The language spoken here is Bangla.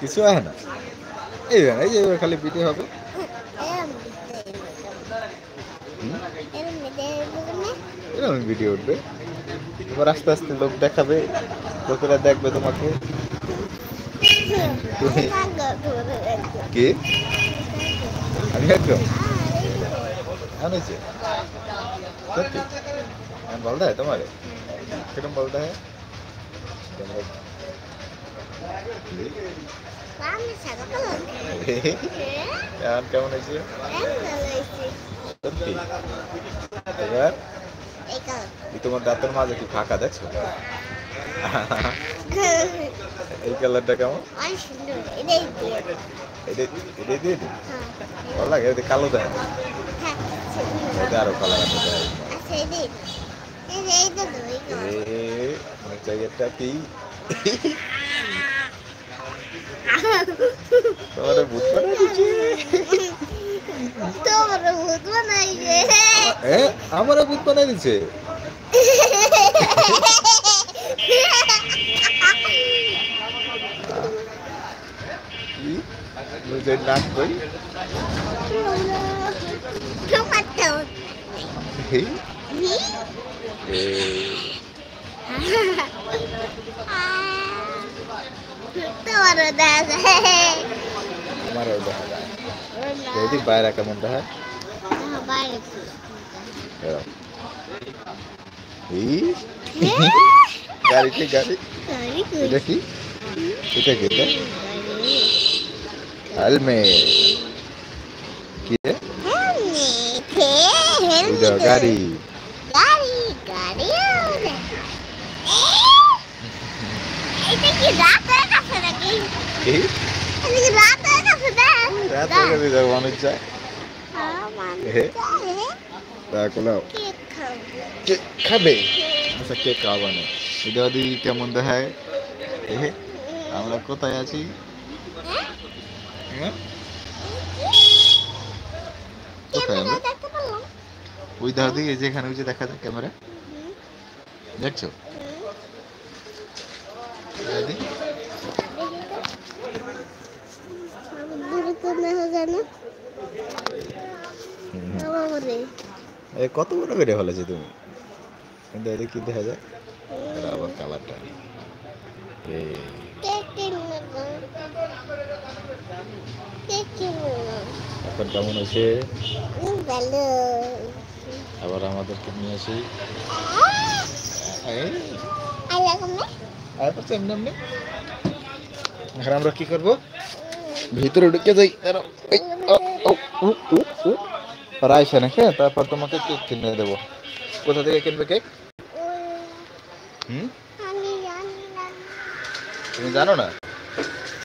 কিছু হয় না। এইবার এই যে এবার খালি পিঠে হবে। এরকম ভিডিও উঠবে, এবার আস্তে আস্তে লোক দেখাবে, লোকেরা দেখবে তোমাকে। কি আমি একদম আনেছে সত্যি বলতে হয় তোমার কিরম বলতে হয় কেমন হয়েছে সত্যি? এবার তোমার দাঁতের মাঝে কি ফাঁকা দেখছো? এই কালারটা কেমন? এটাই দিয়ে দিন ভালো লাগে, এটা কালো দেয় এটা আরো কালার আছে চাইটা কি তোমার ভূত বানাই দিচ্ছে, আমারও ভূত বানাই দিচ্ছে। নাক কই বাইরে কেমন দেখা গাড়ি গাড়ি এটা কি এটা কি হেলমেট কি গাড়ি খাবে আচ্ছা কেক খাওয়া না এটা যদি কেমন দেখায় আমরা কোথায় আছি কোথায় আমরা ওই দেখা দিকে যেখানে ওই যে দেখা যায় ক্যামেরা দেখছো কত বড় করে ফেলেছো তুমি কিন্তু এদিকে কি দেখা যায় আবার কালারটা এখন কেমন হয়েছে আবার আমাদেরকে নিয়ে আসি এখন আমরা কি করবো ভিতরে ঢুকে যাই রাইসে নাকি তারপর তোমাকে কেক কিনে দেবো কোথা থেকে কিনবে কেক তুমি জানো না